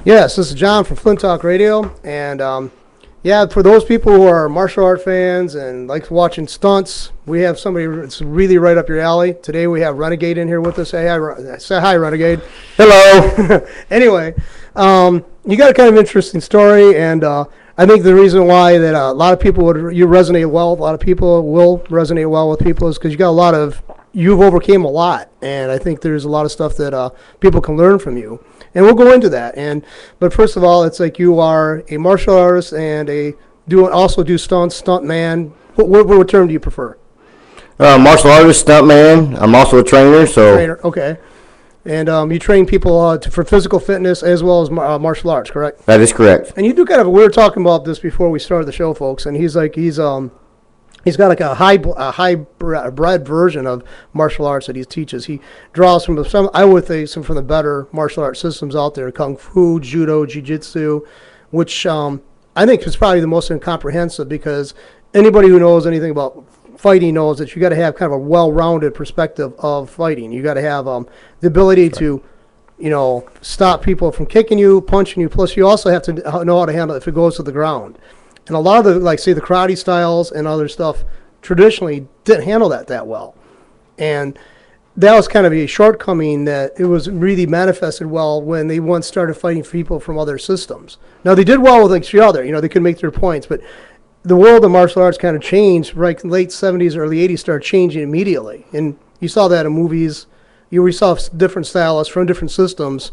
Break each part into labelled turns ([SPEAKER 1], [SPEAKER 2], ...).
[SPEAKER 1] Yes, this is John from Flint Talk Radio, and yeah, for those people who are martial art fans and like watching stunts, we have somebody that's really right up your alley. Today we have Renegade in here with us. Say hi, Renegade.
[SPEAKER 2] Hello.
[SPEAKER 1] Anyway, you got a kind of interesting story, and I think the reason why that a lot of people you resonate well, a lot of people will resonate well with people is because you've overcame a lot, and I think there's a lot of stuff that people can learn from you. And we'll go into that. But first of all, it's like you are a martial artist and also do stunts, stunt man. What term do you prefer?
[SPEAKER 2] Martial artist, stunt man. I'm also a trainer.
[SPEAKER 1] Trainer, okay. And you train people for physical fitness as well as martial arts, correct?
[SPEAKER 2] That is correct.
[SPEAKER 1] And you do we were talking about this before we started the show, folks. And he's got like a hybrid version of martial arts that he teaches. He draws from I would say some from the better martial arts systems out there: kung fu, judo, jiu-jitsu, which I think is probably the most incomprehensive, because anybody who knows anything about fighting knows that you got to have kind of a well-rounded perspective of fighting. You got to have the ability to, stop people from kicking you, punching you. Plus, you also have to know how to handle it if it goes to the ground. And a lot of the, like, say, the karate styles and other stuff traditionally didn't handle that well. And that was kind of a shortcoming that it was really manifested well when they once started fighting people from other systems. Now, they did well with each other. They could make their points. But the world of martial arts kind of changed, right? Late 70s, early 80s started changing immediately. And you saw that in movies. We saw different stylists from different systems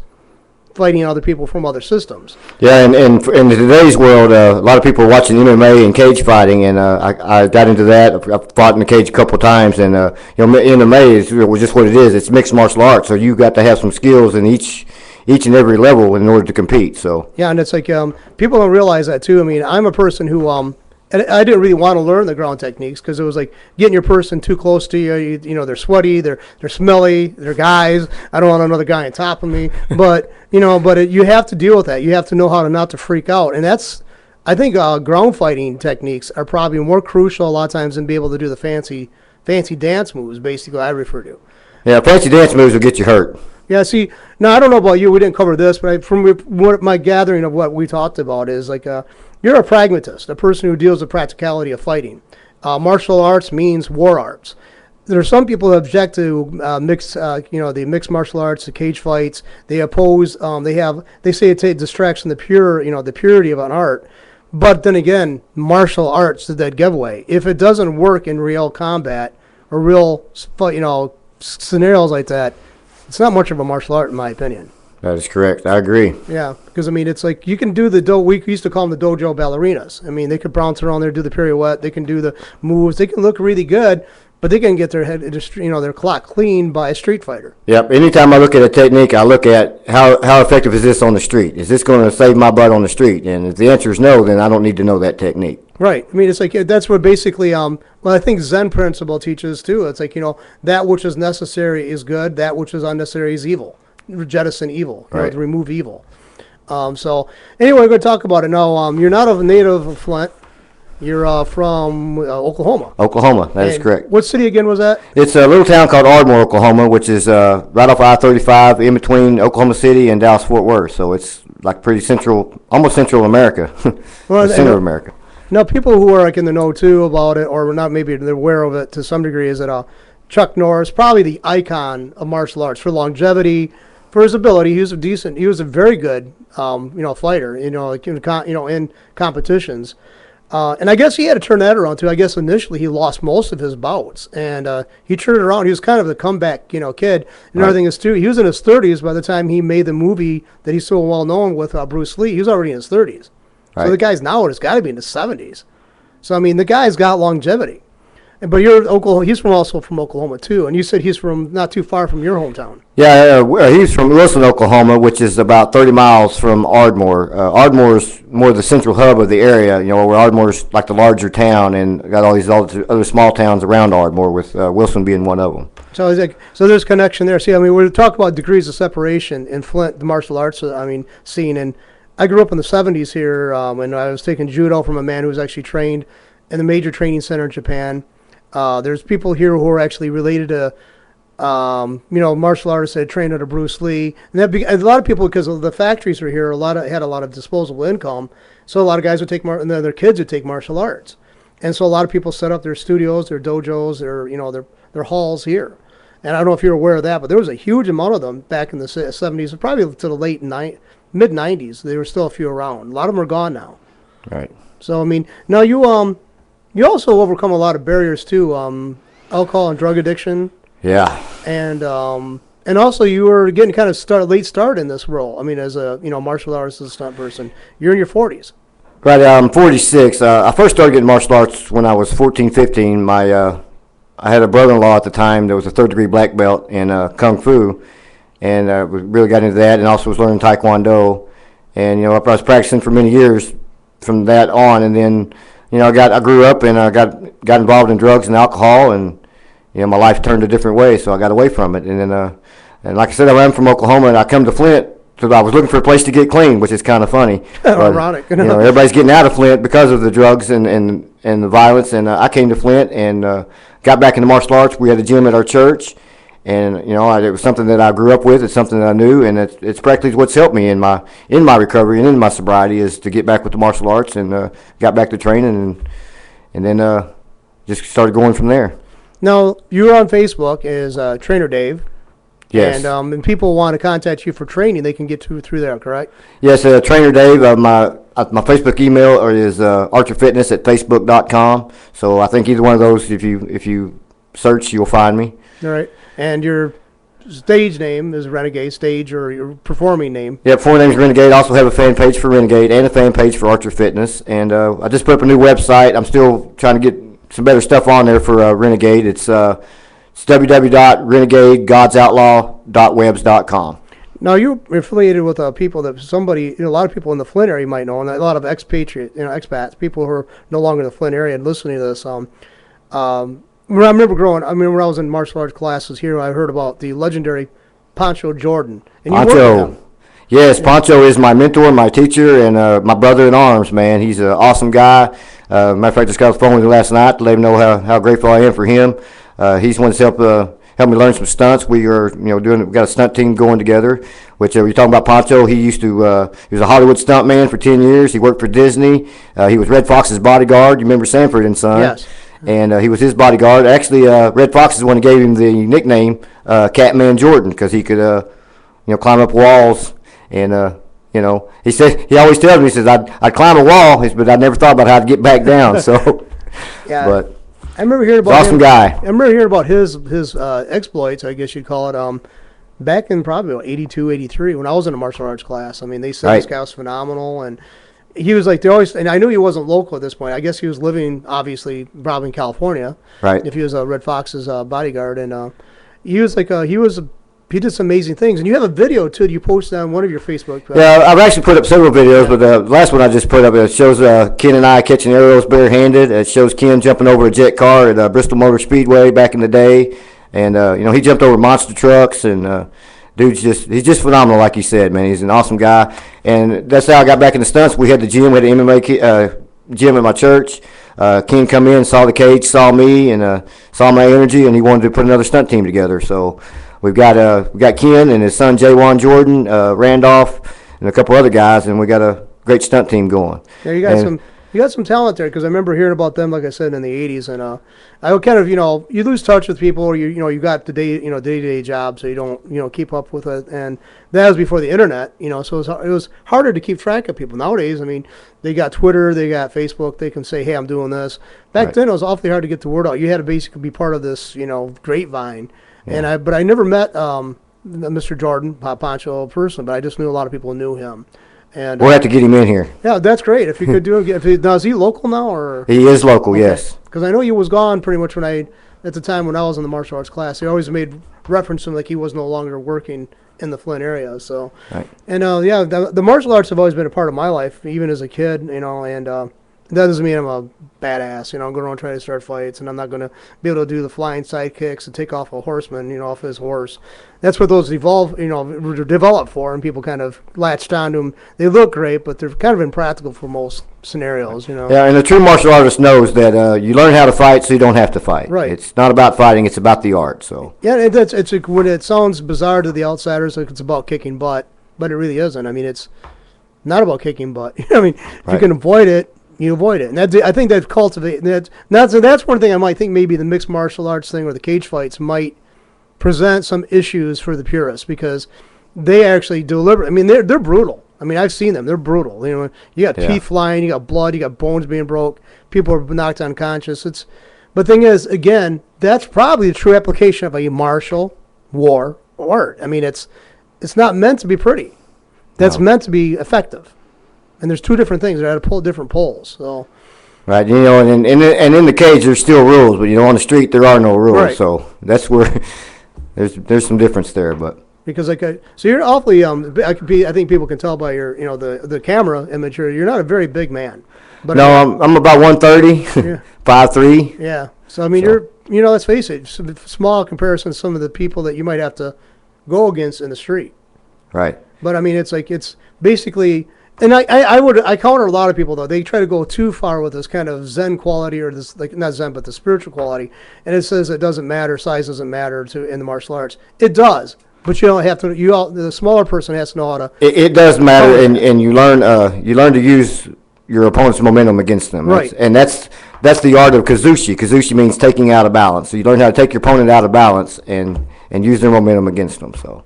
[SPEAKER 1] fighting other people from other systems.
[SPEAKER 2] Yeah, and in today's world, a lot of people are watching MMA and cage fighting, and I got into that. I've fought in the cage a couple of times, and MMA is just what it is. It's mixed martial arts, so you got to have some skills in each and every level in order to compete. So yeah,
[SPEAKER 1] and it's like people don't realize that too. I mean, I'm a person who and I didn't really want to learn the ground techniques because it was like getting your person too close to you. They're sweaty, they're smelly, they're guys. I don't want another guy on top of me. But you have to deal with that. You have to know how to not to freak out, and I think ground fighting techniques are probably more crucial a lot of times than be able to do the fancy dance moves. Basically, I refer to.
[SPEAKER 2] Yeah, fancy dance moves will get you hurt.
[SPEAKER 1] Yeah, see, now I don't know about you. We didn't cover this, but from what my gathering of what we talked about is like you're a pragmatist, a person who deals with practicality of fighting. Martial arts means war arts. There are some people who object to the mixed martial arts, the cage fights. They oppose. They say it distracts from the purity of an art. But then again, martial arts is that giveaway. If it doesn't work in real combat or real scenarios like that, it's not much of a martial art, in my opinion.
[SPEAKER 2] That is correct. I agree.
[SPEAKER 1] Yeah, because, it's like you can do we used to call them the dojo ballerinas. They could bounce around there, do the pirouette. They can do the moves. They can look really good, but they can get their head, their clock clean by a street fighter.
[SPEAKER 2] Yep. Anytime I look at a technique, I look at how effective is this on the street? Is this going to save my butt on the street? And if the answer is no, then I don't need to know that technique.
[SPEAKER 1] Right. It's like that's what basically, I think Zen principle teaches too. It's like, that which is necessary is good, that which is unnecessary is evil. Jettison evil,
[SPEAKER 2] right?
[SPEAKER 1] To remove evil. So anyway, we're going to talk about it now. You're not a native of Flint. You're from Oklahoma.
[SPEAKER 2] Oklahoma, that is correct.
[SPEAKER 1] What city again was that?
[SPEAKER 2] It's a little town called Ardmore, Oklahoma, which is right off I-35, in between Oklahoma City and Dallas-Fort Worth. So it's like pretty central, almost Central America, the center of America.
[SPEAKER 1] Now, people who are like in the know too about it, or not, maybe they're aware of it to some degree, is that Chuck Norris, probably the icon of martial arts for longevity, for his ability. He was a very good, fighter, in competitions. And I guess he had to turn that around too. I guess initially he lost most of his bouts, and he turned it around. He was kind of the comeback, kid. And another thing is too, he was in his 30s by the time he made the movie that he's so well known with Bruce Lee. He was already in his 30s. Right. So the guy's now has got to be in his 70s. So the guy's got longevity. But you're Oklahoma. He's also from Oklahoma too, and you said he's from not too far from your hometown.
[SPEAKER 2] Yeah, he's from Wilson, Oklahoma, which is about 30 miles from Ardmore. Ardmore is more the central hub of the area, where Ardmore's like the larger town, and got all these other small towns around Ardmore, with Wilson being one of them.
[SPEAKER 1] So there's connection there. See, we're talking about degrees of separation in Flint, the martial arts scene, and I grew up in the 70s here, and I was taking judo from a man who was actually trained in the major training center in Japan. There's people here who are actually related to Martial artists that trained under Bruce Lee, and a lot of people, because of the factories were here, had a lot of disposable income, so a lot of guys would take and their kids would take martial arts, and so a lot of people set up their studios, their dojos, their halls here. And I don't know if you're aware of that, but there was a huge amount of them back in the 70s, probably to the mid 90s. There were still a few around. A lot of them are gone now.
[SPEAKER 2] Right.
[SPEAKER 1] So I mean, now you also overcome a lot of barriers too, alcohol and drug addiction.
[SPEAKER 2] Yeah.
[SPEAKER 1] And also you were getting kind of late start in this role. I mean, as a martial artist, as a stunt person, you're in your 40s.
[SPEAKER 2] Right. I'm 46. I first started getting martial arts when I was 14, 15. I had a brother-in-law at the time that was a third-degree black belt in Kung Fu, and really got into that, and also was learning Taekwondo. And, I was practicing for many years from that on, and then, I grew up and I got involved in drugs and alcohol, and, my life turned a different way, so I got away from it. And then, and like I said, I'm from Oklahoma, and I come to Flint, so I was looking for a place to get clean, which is kind of funny.
[SPEAKER 1] Ironic.
[SPEAKER 2] Everybody's getting out of Flint because of the drugs and the violence, and I came to Flint and got back into martial arts. We had a gym at our church, and it was something that I grew up with. It's something that I knew, and it's practically what's helped me in my recovery and in my sobriety is to get back with the martial arts, and got back to training, and then just started going from there.
[SPEAKER 1] Now you're on Facebook as Trainer Dave.
[SPEAKER 2] Yes.
[SPEAKER 1] And people want to contact you for training, they can get through there, correct?
[SPEAKER 2] Yes, Trainer Dave. My Facebook email is archerfitness@facebook.com. So I think either one of those, if you search, you'll find me.
[SPEAKER 1] All right. And your stage name is Renegade, stage or your performing name?
[SPEAKER 2] Yeah, full name is Renegade. I also have a fan page for Renegade and a fan page for Archer Fitness. And I just put up a new website. I'm still trying to get some better stuff on there for Renegade. It's www.renegadegodsoutlaw.webs.com.
[SPEAKER 1] Now you're affiliated with people that a lot of people in the Flint area might know, and a lot of expats, people who are no longer in the Flint area and listening to this. When I remember when I was in martial arts classes here, I heard about the legendary Pancho Jordan. And you worked with him.
[SPEAKER 2] Yes, Pancho is my mentor, my teacher, and my brother in arms, man. He's an awesome guy. Matter of fact, I just got off the phone with him last night to let him know how grateful I am for him. He's one that's helped me learn some stunts. We are, we got a stunt team going together, which you're talking about Pancho. He used to, he was a Hollywood stunt man for 10 years. He worked for Disney. He was Red Fox's bodyguard. You remember Sanford and Son?
[SPEAKER 1] Yes.
[SPEAKER 2] And he was his bodyguard. Actually, Red Fox is the one who gave him the nickname Catman Jordan, because he could, climb up walls. And, he said, he always tells me, he says, I'd climb a wall, but I never thought about how to get back down. So,
[SPEAKER 1] yeah.
[SPEAKER 2] But
[SPEAKER 1] I remember hearing about
[SPEAKER 2] awesome guy.
[SPEAKER 1] I remember hearing about his exploits, I guess you'd call it, back in probably 82, 83, when I was in a martial arts class. I mean, they said this guy was phenomenal, and he was like, and I knew he wasn't local at this point. I guess he was living, obviously, probably in California.
[SPEAKER 2] Right.
[SPEAKER 1] If he was Red Fox's bodyguard, and he was like, he did some amazing things. And you have a video, too, that you posted on one of your Facebook pages.
[SPEAKER 2] Yeah, I've actually put up several videos, but the last one I just put up, it shows Ken and I catching arrows barehanded. It shows Ken jumping over a jet car at Bristol Motor Speedway back in the day. And, he jumped over monster trucks, and he's just phenomenal, like you said, man. He's an awesome guy. And that's how I got back in the stunts. We had the gym, we had the MMA gym at my church. Ken come in, saw the cage, saw me, and saw my energy, and he wanted to put another stunt team together. So we got Ken and his son Jaywan Jordan, Randolph, and a couple other guys, and we got a great stunt team going.
[SPEAKER 1] Yeah, you got some talent there, because I remember hearing about them, like I said, in the 80s, and I kind of, you lose touch with people, or you got the day-to-day job, so you don't keep up with it, and that was before the internet, so it was harder to keep track of people. Nowadays, I mean, they got Twitter, they got Facebook, they can say, hey, I'm doing this. Back then, it was awfully hard to get the word out. You had to basically be part of this, grapevine. Yeah. But I never met Mr. Jordan, Pancho, personally, but I just knew a lot of people who knew him. And
[SPEAKER 2] we'll have to get him in here.
[SPEAKER 1] Yeah, that's great. If you could do it. Now, is he local now, or?
[SPEAKER 2] He is local, yes.
[SPEAKER 1] Because I know he was gone pretty much at the time when I was in the martial arts class. They always made reference to him like he was no longer working in the Flint area. So, right. And the martial arts have always been a part of my life, even as a kid. And That doesn't mean I'm a badass. I'm going around trying to start fights, and I'm not going to be able to do the flying side kicks and take off a horseman, off his horse. That's what those develop for, and people kind of latched onto them. They look great, but they're kind of impractical for most scenarios.
[SPEAKER 2] Yeah, and the true martial artist knows that you learn how to fight so you don't have to fight.
[SPEAKER 1] Right.
[SPEAKER 2] It's not about fighting; it's about the art. So.
[SPEAKER 1] Yeah, when it sounds bizarre to the outsiders, like it's about kicking butt, but it really isn't. I mean, it's not about kicking butt. I mean, if you can avoid it, you avoid it, and I think that that's one thing I might think maybe the mixed martial arts thing or the cage fights might present some issues for the purists because they actually deliver. I mean, they're brutal. I mean, I've seen them; they're brutal. You got teeth flying, you got blood, you got bones being broke, people are knocked unconscious. But the thing is, again, that's probably the true application of a martial war art. I mean, it's not meant to be pretty. That's meant to be effective. And there's two different things. They're at different poles. So.
[SPEAKER 2] Right, and in the cage there's still rules, but on the street there are no rules. Right. So that's where there's some difference there, but.
[SPEAKER 1] Because so you're awfully I think people can tell by your the camera image here. You're not a very big man. But
[SPEAKER 2] no, I'm about 130, 5'3".
[SPEAKER 1] Yeah. So I mean you're let's face it, small in comparison to some of the people that you might have to go against in the street.
[SPEAKER 2] Right.
[SPEAKER 1] But I mean it's basically. And I counter a lot of people though. They try to go too far with this kind of Zen quality or this not Zen but the spiritual quality, and it says it doesn't matter, size doesn't matter in the martial arts. It does, but you don't have to. The smaller person has to know how to.
[SPEAKER 2] It does matter, and you learn to use your opponent's momentum against them.
[SPEAKER 1] Right.
[SPEAKER 2] That's the art of kazushi. Kazushi means taking out of balance. So you learn how to take your opponent out of balance and use their momentum against them. So.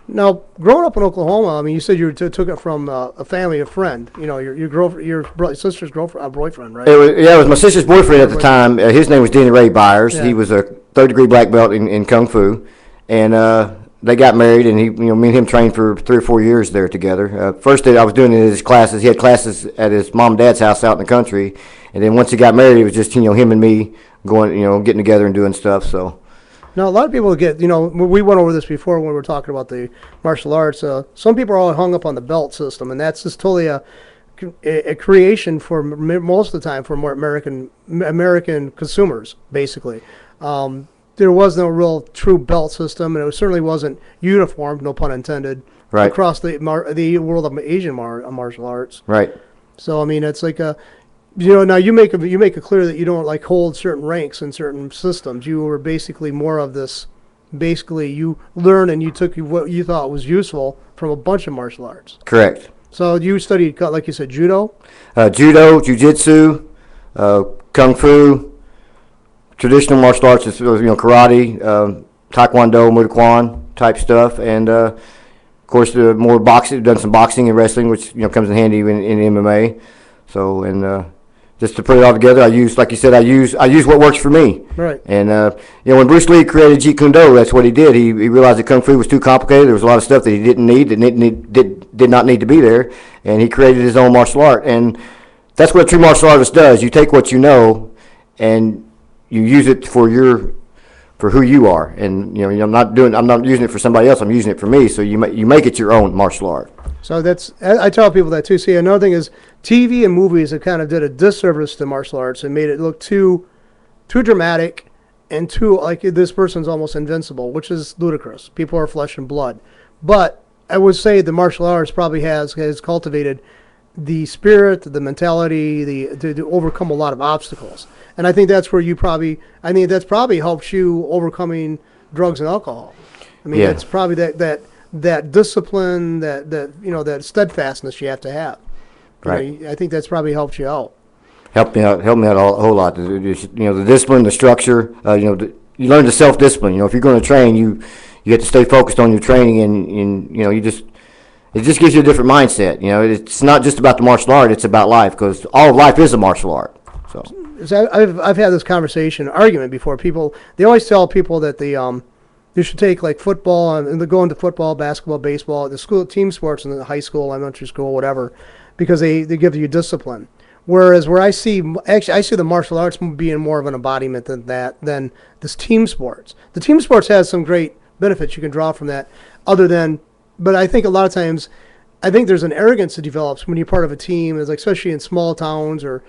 [SPEAKER 1] Now, growing up in Oklahoma, I mean, you said you took it from a family, a friend. Your girlfriend, your sister's boyfriend, right?
[SPEAKER 2] It was my sister's boyfriend at the time. His name was Denny Ray Byers. Yeah. He was a third-degree black belt in kung fu, and they got married. And me and him trained for 3 or 4 years there together. First, I was doing it at his classes. He had classes at his mom and dad's house out in the country, and then once he got married, it was just him and me going, getting together and doing stuff. So.
[SPEAKER 1] Now, a lot of people get, we went over this before when we were talking about the martial arts. Some people are all hung up on the belt system, and that's just totally a creation for most of the time for more American consumers, basically. There was no real true belt system, and it certainly wasn't uniform, no pun intended,
[SPEAKER 2] right.
[SPEAKER 1] across the world of Asian martial arts.
[SPEAKER 2] Right.
[SPEAKER 1] So, I mean, it's like now you make it clear that you don't hold certain ranks in certain systems. You were basically more of this. Basically, you learned and you took what you thought was useful from a bunch of martial arts.
[SPEAKER 2] Correct.
[SPEAKER 1] So you studied, like you said, judo.
[SPEAKER 2] Judo, jiu-jitsu, kung fu, traditional martial arts. Karate, taekwondo, muay thai type stuff, and of course more boxing. Done some boxing and wrestling, which comes in handy in MMA. So just to put it all together, I use, like you said, I use what works for me.
[SPEAKER 1] Right.
[SPEAKER 2] And when Bruce Lee created Jeet Kune Do, that's what he did. He realized that Kung Fu was too complicated. There was a lot of stuff that he didn't need, that did not need to be there, and he created his own martial art. And that's what a true martial artist does. You take what you know, and you use it for who you are. And I'm not using it for somebody else. I'm using it for me. So you make it your own martial art.
[SPEAKER 1] So I tell people that too. See, another thing is TV and movies have kind of did a disservice to martial arts and made it look too dramatic and too like this person's almost invincible, which is ludicrous. People are flesh and blood. But I would say the martial arts probably has cultivated the spirit, the mentality, to overcome a lot of obstacles. And I think that's where that's probably helped you overcoming drugs and alcohol. I mean, It's probably that discipline, that steadfastness you have to have.
[SPEAKER 2] Right.
[SPEAKER 1] I think that's probably helped you out.
[SPEAKER 2] Helped me out a whole lot. The discipline, the structure. You learn the self-discipline. If you're going to train, you have to stay focused on your training, and it just gives you a different mindset. It's not just about the martial art; it's about life, because all of life is a martial art. So
[SPEAKER 1] I've had this argument before. They always tell people that you should take like football and they go into football, basketball, baseball, the school team sports in the high school, elementary school, whatever, because they give you discipline. Whereas I see the martial arts being more of an embodiment than this team sports. The team sports has some great benefits you can draw from that, but I think a lot of times, there's an arrogance that develops when you're part of a team, especially in small towns or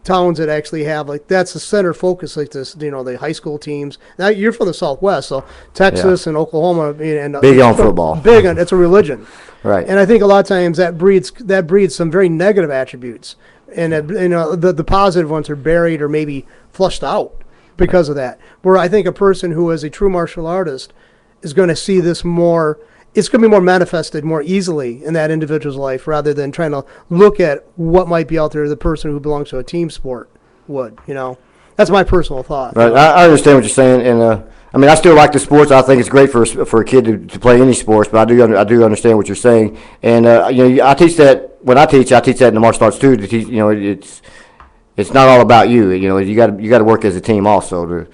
[SPEAKER 1] towns that actually have that's the center focus, like this, the high school teams. Now you're from the Southwest, so Texas and Oklahoma and
[SPEAKER 2] big on football.
[SPEAKER 1] Big on it's a religion,
[SPEAKER 2] right?
[SPEAKER 1] And I think a lot of times that breeds some very negative attributes, and the positive ones are buried or maybe flushed out because of that. Where I think a person who is a true martial artist is going to see this more. It's going to be more manifested more easily in that individual's life rather than trying to look at what might be out there the person who belongs to a team sport would, That's my personal thought.
[SPEAKER 2] Right. I understand what you're saying, and I mean, I still like the sports. I think it's great for a kid to play any sports, but I do understand what you're saying. And, I teach that, when I teach that in the martial arts too, to teach, it's not all about you. You got to work as a team also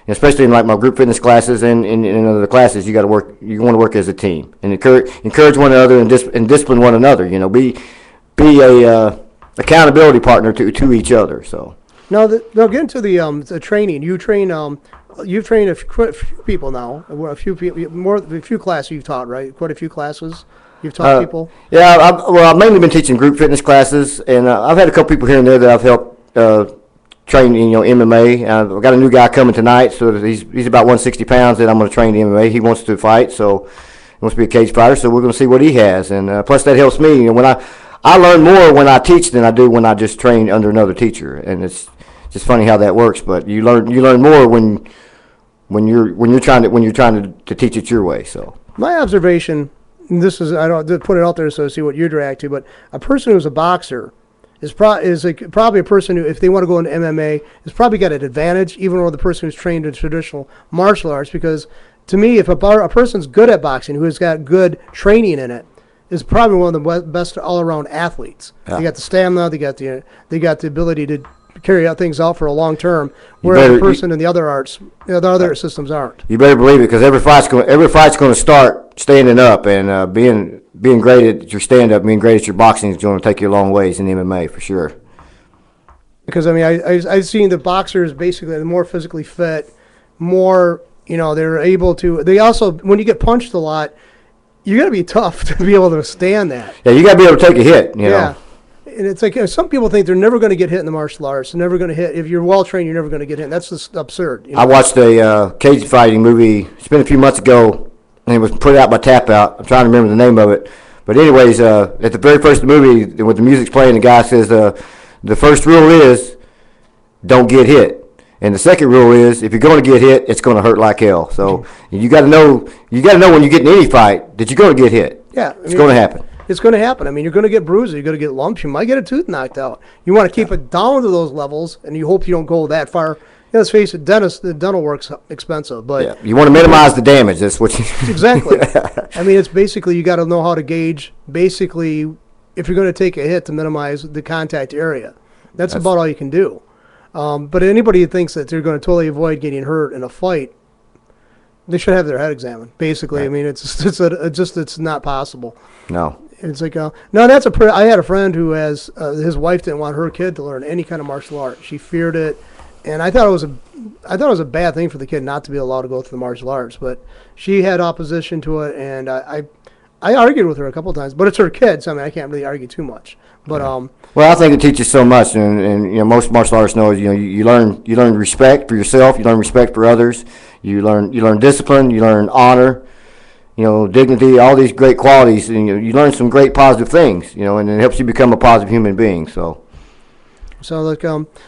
[SPEAKER 2] especially in like my group fitness classes and in other classes, you got to work. You want to work as a team and encourage one another and discipline one another. Be a accountability partner to each other. So
[SPEAKER 1] now, get into the training. You train. You've trained a few people now. A few classes you've taught, right? Quite a few classes you've taught people.
[SPEAKER 2] Yeah, I've mainly been teaching group fitness classes, and I've had a couple people here and there that I've helped. Train in MMA. I've got a new guy coming tonight, so he's about 160 pounds that I'm going to train in MMA. He wants to fight, so he wants to be a cage fighter. So we're going to see what he has, and plus that helps me. When I learn more when I teach than I do when I just train under another teacher, and it's just funny how that works. But you learn more when you're trying to teach it your way. So
[SPEAKER 1] my observation, and this is I don't put it out there so see what you react to, but a person who's a boxer is probably a person who, if they want to go into MMA, has probably got an advantage, even over the person who's trained in traditional martial arts. Because to me, if a person's good at boxing, who has got good training in it, is probably one of the best all-around athletes. Yeah. They got the stamina, they got the ability to carry out things out for a long term, whereas the person in the other arts, the other systems aren't.
[SPEAKER 2] You better believe it, because every fight's going to start standing up, and being great at your stand-up, being great at your boxing is going to take you a long ways in MMA for sure.
[SPEAKER 1] Because I mean, I've seen the boxers basically more physically fit, more they're able to. They also, when you get punched a lot, you got to be tough to be able to stand that.
[SPEAKER 2] Yeah, you got to be able to take a hit. You know.
[SPEAKER 1] And it's like some people think they're never going to get hit in the martial arts. They're never going to hit. If you're well trained, you're never going to get hit. That's just absurd.
[SPEAKER 2] I watched a cage fighting movie. It's been a few months ago, and it was put out by Tap Out. I'm trying to remember the name of it. But anyways, at the very first movie, when the music's playing, the guy says the first rule is don't get hit. And the second rule is, if you're going to get hit, it's going to hurt like hell. So you got to know when you get in any fight that you're going to get hit.
[SPEAKER 1] Yeah,
[SPEAKER 2] it's going to happen.
[SPEAKER 1] It's going to happen. I mean, you're going to get bruises. You're going to get lumps. You might get a tooth knocked out. You want to keep it down to those levels, and you hope you don't go that far. Let's face it, the dental work's expensive, but
[SPEAKER 2] you want to minimize the damage. That's what you
[SPEAKER 1] exactly. I mean, it's basically you got to know how to gauge. Basically, if you're going to take a hit, to minimize the contact area. That's about all you can do. But anybody who thinks that they're going to totally avoid getting hurt in a fight, they should have their head examined. Basically, right. I mean, it's not possible.
[SPEAKER 2] No.
[SPEAKER 1] It's like no. I had a friend who has his wife didn't want her kid to learn any kind of martial art. She feared it, and I thought it was a bad thing for the kid not to be allowed to go through the martial arts. But she had opposition to it, and I argued with her a couple of times. But it's her kid, so I mean I can't really argue too much. But
[SPEAKER 2] well, I think it teaches so much, and most martial artists know you learn respect for yourself, you learn respect for others, you learn discipline, you learn honor. Dignity, all these great qualities, and you learn some great positive things, and it helps you become a positive human being. So
[SPEAKER 1] like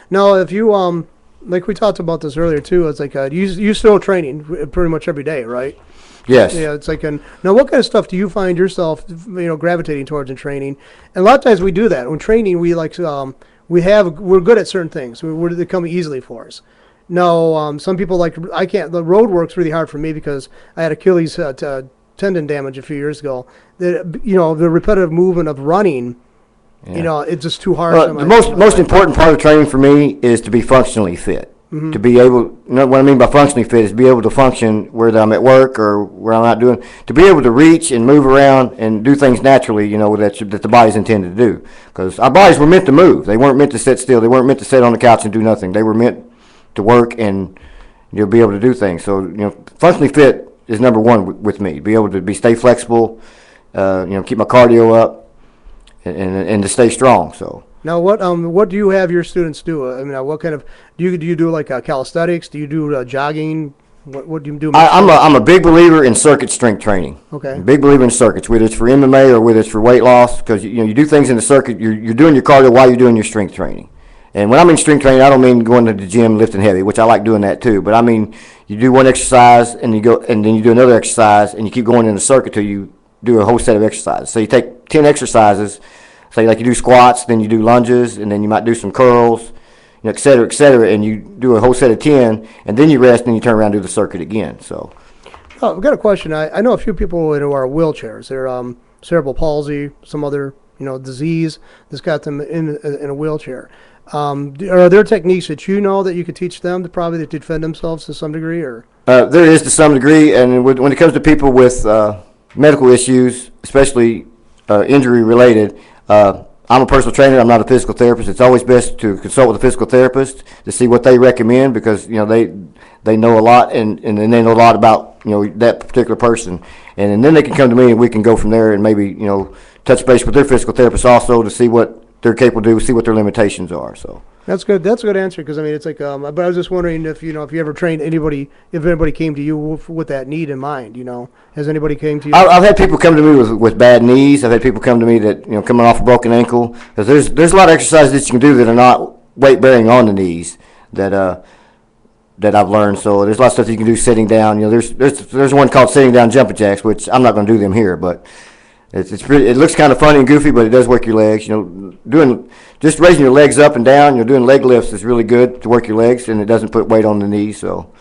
[SPEAKER 1] now, if you like we talked about this earlier too, it's like you still training pretty much every day, right?
[SPEAKER 2] Yes.
[SPEAKER 1] Yeah, it's like now what kind of stuff do you find yourself gravitating towards in training? And a lot of times we do that when training. We like we're good at certain things. They come easily for us. No, some people I can't. The road work's really hard for me because I had Achilles tendon damage a few years ago. The repetitive movement of running, it's just too hard.
[SPEAKER 2] Well, the most important part of training for me is to be functionally fit. Mm-hmm. To be able, what I mean by functionally fit is to be able to function whether I'm at work or where I'm not doing. To be able to reach and move around and do things naturally, that the body's intended to do. Because our bodies were meant to move. They weren't meant to sit still. They weren't meant to sit on the couch and do nothing. They were meant to work and be able to do things. So functionally fit is number one with me. Be able to stay flexible, keep my cardio up, and to stay strong. So
[SPEAKER 1] Now, what do you have your students do? I mean, what kind of do you do like calisthenics? Do you do jogging? What do you do?
[SPEAKER 2] I'm a big believer in circuit strength training.
[SPEAKER 1] Okay.
[SPEAKER 2] Big believer in circuits, whether it's for MMA or whether it's for weight loss, because you do things in the circuit. You're doing your cardio while you're doing your strength training. And when I mean strength training, I don't mean going to the gym lifting heavy, which I like doing that too. But I mean you do one exercise and then you do another exercise and you keep going in the circuit till you do a whole set of exercises. So you take 10 exercises, say like you do squats, then you do lunges, and then you might do some curls, et cetera, and you do a whole set of 10, and then you rest, and then you turn around and do the circuit again. So,
[SPEAKER 1] oh, I've got a question. I know a few people who are wheelchairs. They're cerebral palsy, some other disease that's got them in a wheelchair. Are there techniques that you know that you could teach them to defend themselves to some degree, or?
[SPEAKER 2] There is to some degree, and when it comes to people with medical issues, especially injury related. I'm a personal trainer. I'm not a physical therapist. It's always best to consult with a physical therapist to see what they recommend, because they know a lot and they know a lot about that particular person, and then they can come to me and we can go from there and maybe touch base with their physical therapist also to see what they're capable of doing, see what their limitations are. So
[SPEAKER 1] that's good. That's a good answer, because I mean it's like. But I was just wondering if you ever trained anybody, if anybody came to you with that need in mind. Has anybody came to you?
[SPEAKER 2] I've had people come to me with bad knees. I've had people come to me that coming off a broken ankle, because there's a lot of exercises that you can do that are not weight bearing on the knees that I've learned. So there's a lot of stuff you can do sitting down. There's one called sitting down jumping jacks, which I'm not going to do them here, but. It looks kind of funny and goofy, but it does work your legs. Doing just raising your legs up and down. Doing leg lifts is really good to work your legs, and it doesn't put weight on the knees. So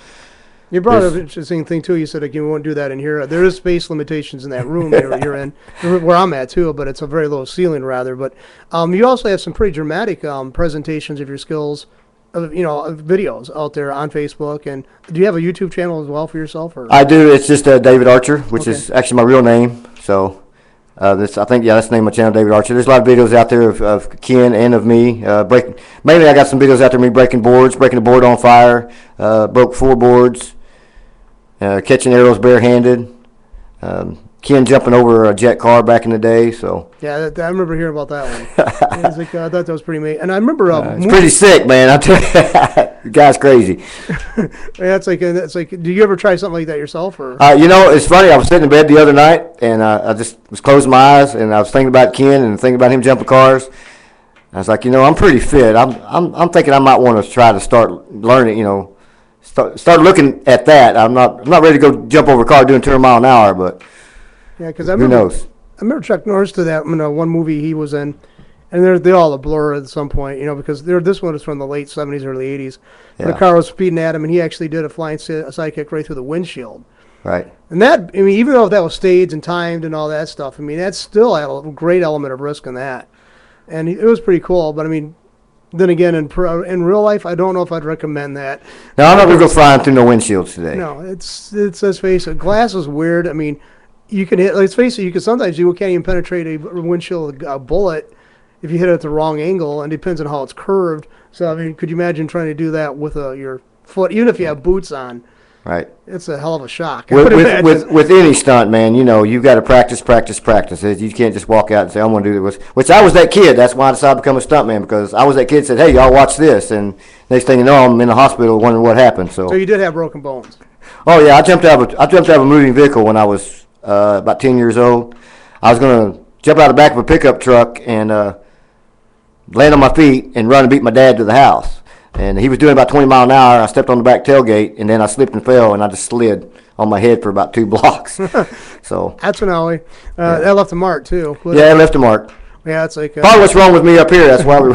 [SPEAKER 1] you brought up an interesting thing too. You said like you won't do that in here. There is space limitations in that room you're in, where I'm at too. But it's a very low ceiling rather. But you also have some pretty dramatic presentations of your skills, videos out there on Facebook. And do you have a YouTube channel as well for yourself? Or?
[SPEAKER 2] I do. It's just David Archer, which is actually my real name. So. That's the name of my channel, David Archer. There's a lot of videos out there of Ken and of me mainly I got some videos out there of me breaking boards, breaking a board on fire, broke 4 boards, catching arrows barehanded, Ken jumping over a jet car back in the day. So
[SPEAKER 1] yeah, I remember hearing about that one. I thought that was pretty amazing. And I remember
[SPEAKER 2] it's pretty sick, man. I tell you, the guy's crazy.
[SPEAKER 1] Yeah, it's like. Do you ever try something like that yourself, or?
[SPEAKER 2] It's funny. I was sitting in bed the other night, and I just was closing my eyes, and I was thinking about Ken and thinking about him jumping cars. I was like, I'm pretty fit. I'm thinking I might want to try to start learning. Start looking at that. I'm not ready to go jump over a car doing 200 miles an hour, but.
[SPEAKER 1] Yeah, because
[SPEAKER 2] who knows?
[SPEAKER 1] I remember Chuck Norris to that one movie he was in, and they're all a blur at some point, because this one is from the late 70s, early 80s. Yeah. The car was speeding at him, and he actually did a flying sidekick right through the windshield.
[SPEAKER 2] Right.
[SPEAKER 1] And that, even though that was staged and timed and all that stuff, that's still a great element of risk in that. And it was pretty cool, but then again, in real life, I don't know if I'd recommend that.
[SPEAKER 2] No, I'm not going to go flying through no windshields today.
[SPEAKER 1] No, let's face it, glass is weird. You can hit. Let's face it. You can't even penetrate a windshield a bullet if you hit it at the wrong angle, and it depends on how it's curved. So could you imagine trying to do that with your foot, even if you have boots on?
[SPEAKER 2] Right.
[SPEAKER 1] It's a hell of a shock.
[SPEAKER 2] With any stunt, man, you've got to practice. You can't just walk out and say, I'm going to do this. Which I was that kid. That's why I decided to become a stuntman, because I was that kid that said, hey, y'all watch this. And next thing you know, I'm in the hospital wondering what happened. So
[SPEAKER 1] you did have broken bones.
[SPEAKER 2] Oh, yeah. I jumped out of a moving vehicle when I was about 10 years old. I was going to jump out the back of a pickup truck and land on my feet and run and beat my dad to the house. And he was doing about 20 miles an hour. I stepped on the back tailgate, and then I slipped and fell, and I just slid on my head for about 2 blocks. So
[SPEAKER 1] that's when that left a mark, too.
[SPEAKER 2] Yeah, it left a mark.
[SPEAKER 1] Yeah, it's like
[SPEAKER 2] probably what's wrong with me up here. That's why we.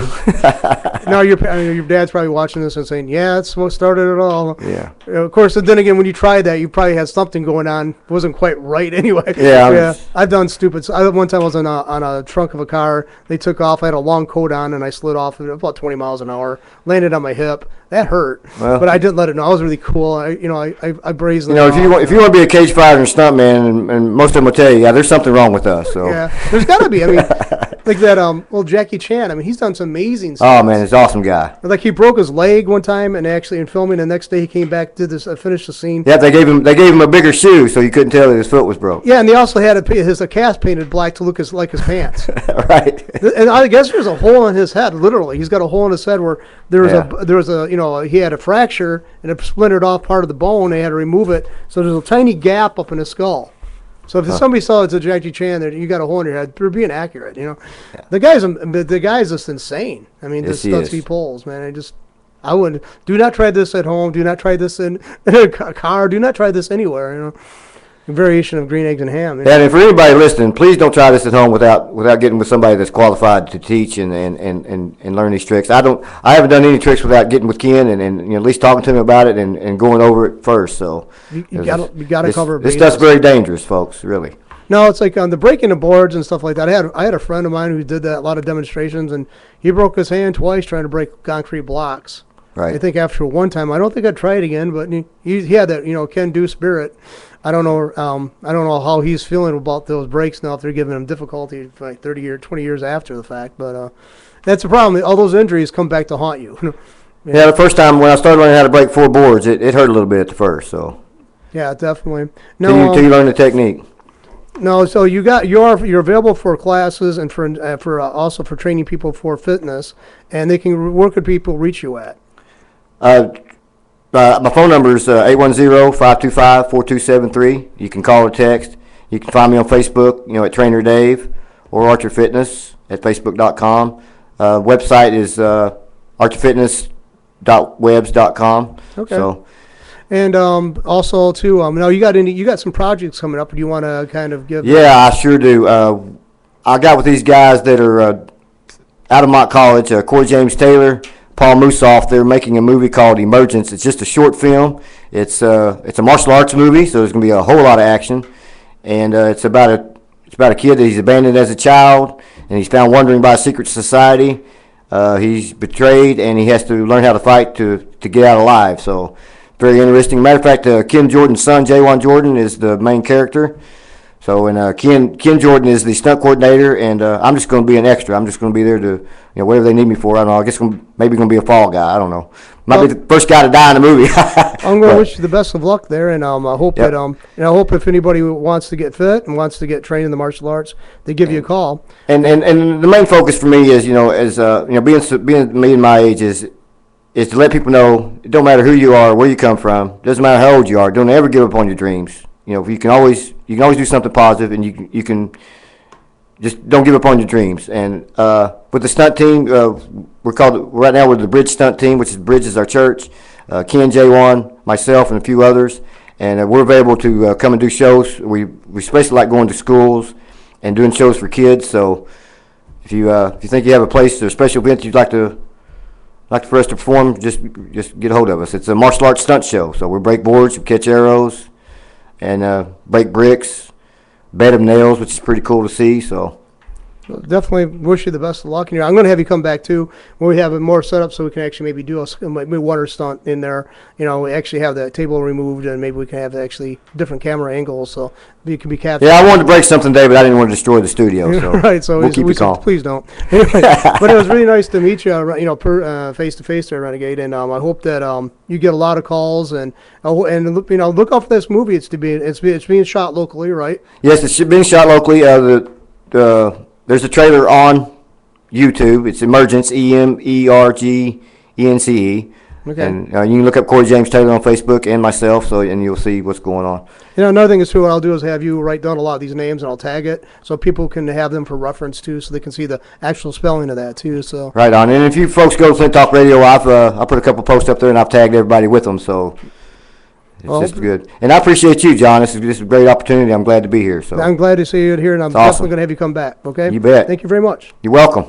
[SPEAKER 1] No, your dad's probably watching this and saying, "Yeah, that's what started it all."
[SPEAKER 2] Yeah.
[SPEAKER 1] Of course, and then again, when you tried that, you probably had something going on. It wasn't quite right anyway.
[SPEAKER 2] Yeah.
[SPEAKER 1] I've done stupid. One time I was on a trunk of a car. They took off. I had a long coat on, and I slid off at about 20 miles an hour. Landed on my hip. That hurt. Well, but I didn't let it know. I was really cool. I brazenly.
[SPEAKER 2] If you want to be a cage fighter and stuntman, and most of them will tell you, yeah, there's something wrong with us. So.
[SPEAKER 1] Yeah, there's got to be. Like that, well, Jackie Chan. I mean, he's done some amazing stuff.
[SPEAKER 2] Oh man, he's an awesome guy.
[SPEAKER 1] Like he broke his leg one time, and actually in filming, the next day he came back, did this, finished the scene.
[SPEAKER 2] Yeah, they gave him a bigger shoe, so you couldn't tell that his foot was broke.
[SPEAKER 1] Yeah, and they also had a cast painted black to look like his pants.
[SPEAKER 2] Right.
[SPEAKER 1] And I guess there's a hole in his head. Literally, he's got a hole in his head where there was he had a fracture and it splintered off part of the bone. They had to remove it, so there's a tiny gap up in his skull. So if somebody saw it's a Jackie Chan, that you got a hole in your head, they're being accurate. You know, the guy's just insane. I mean, the stunts he pulls, man. I wouldn't. Do not try this at home. Do not try this in a car. Do not try this anywhere. You know, a variation of green eggs and ham. You know?
[SPEAKER 2] And for anybody listening, please don't try this at home without getting with somebody that's qualified to teach and learn these tricks. I haven't done any tricks without getting with Ken and at least talking to him about it and going over it first. So
[SPEAKER 1] you gotta cover.
[SPEAKER 2] This stuff's very dangerous, folks. Really.
[SPEAKER 1] No, it's like on the breaking the boards and stuff like that. I had a friend of mine who did that, a lot of demonstrations, and he broke his hand twice trying to break concrete blocks.
[SPEAKER 2] Right.
[SPEAKER 1] I think after one time, I don't think I'd try it again, but he had that can-do spirit. I don't know how he's feeling about those breaks now if they're giving him difficulty for like 20 years after the fact. But that's the problem. All those injuries come back to haunt you.
[SPEAKER 2] Yeah, the first time when I started learning how to break 4 boards, it hurt a little bit at the first. So.
[SPEAKER 1] Yeah, definitely.
[SPEAKER 2] No. Till you learn the technique.
[SPEAKER 1] No, so you're available for classes and for also for training people for fitness, and they can work with people reach you at.
[SPEAKER 2] My phone number is 810-525-4273. You can call or text. You can find me on Facebook, at Trainer Dave, or Archer Fitness at Facebook.com. Website is archerfitness.webs.com.
[SPEAKER 1] Okay.
[SPEAKER 2] So,
[SPEAKER 1] and also too, now you got some projects coming up. Do you want to kind of give?
[SPEAKER 2] Yeah, I sure do. I got with these guys that are out of Mott College, Corey James Taylor, Paul Moosoff. They're making a movie called Emergence. It's just a short film. It's a martial arts movie, so there's going to be a whole lot of action. And it's about a kid that he's abandoned as a child, and he's found wandering by a secret society. He's betrayed, and he has to learn how to fight to get out alive. So very interesting. Matter of fact, Ken Jordan's son, Jawan Jordan, is the main character. So, and Ken Jordan is the stunt coordinator, and I'm just going to be an extra. I'm just going to be there to, whatever they need me for. I don't know. I guess maybe going to be a fall guy. I don't know. Might be the first guy to die in the movie.
[SPEAKER 1] I'm going to wish you the best of luck there, and I hope that I hope if anybody wants to get fit and wants to get trained in the martial arts, they give you a call.
[SPEAKER 2] And the main focus for me is being me and my age is to let people know it don't matter who you are, where you come from, it doesn't matter how old you are. Don't ever give up on your dreams. You can always do something positive, and you can just don't give up on your dreams. And with the stunt team, we're the Bridge Stunt Team, which is Bridge is our church. Ken, J1, myself, and a few others, and we're available to come and do shows. We especially like going to schools and doing shows for kids. So if you think you have a place or a special event you'd like for us to perform, just get a hold of us. It's a martial arts stunt show, so we break boards, we catch arrows, and break bricks, bed of nails, which is pretty cool to see. So
[SPEAKER 1] definitely wish you the best of luck. And I'm going to have you come back too when we have it more set up, so we can actually maybe do a water stunt in there. We actually have the table removed, and maybe we can have actually different camera angles, so it can be captured.
[SPEAKER 2] Yeah, I wanted to break something, Dave, but I didn't want to destroy the studio. So
[SPEAKER 1] right, so
[SPEAKER 2] we'll keep it calm.
[SPEAKER 1] Please don't. Anyway, but it was really nice to meet you, face to face there, Renegade. And I hope that you get a lot of calls and look out for this movie. It's being shot locally, right? Yes,
[SPEAKER 2] it's being shot locally. There's a trailer on YouTube. It's Emergence, EMERGENCE.
[SPEAKER 1] Okay.
[SPEAKER 2] And you can look up Corey James Taylor on Facebook and myself, and you'll see what's going on.
[SPEAKER 1] Another thing is too, what I'll do is have you write down a lot of these names, and I'll tag it so people can have them for reference too, so they can see the actual spelling of that too. So
[SPEAKER 2] right on. And if you folks go to Flint Talk Radio, I'll put a couple posts up there, and I've tagged everybody with them. So. It's just good. And I appreciate you, John. This is a great opportunity. I'm glad to be here. So
[SPEAKER 1] I'm glad to see you here, and I'm definitely going to have you come back, okay?
[SPEAKER 2] You bet.
[SPEAKER 1] Thank you very much.
[SPEAKER 2] You're welcome.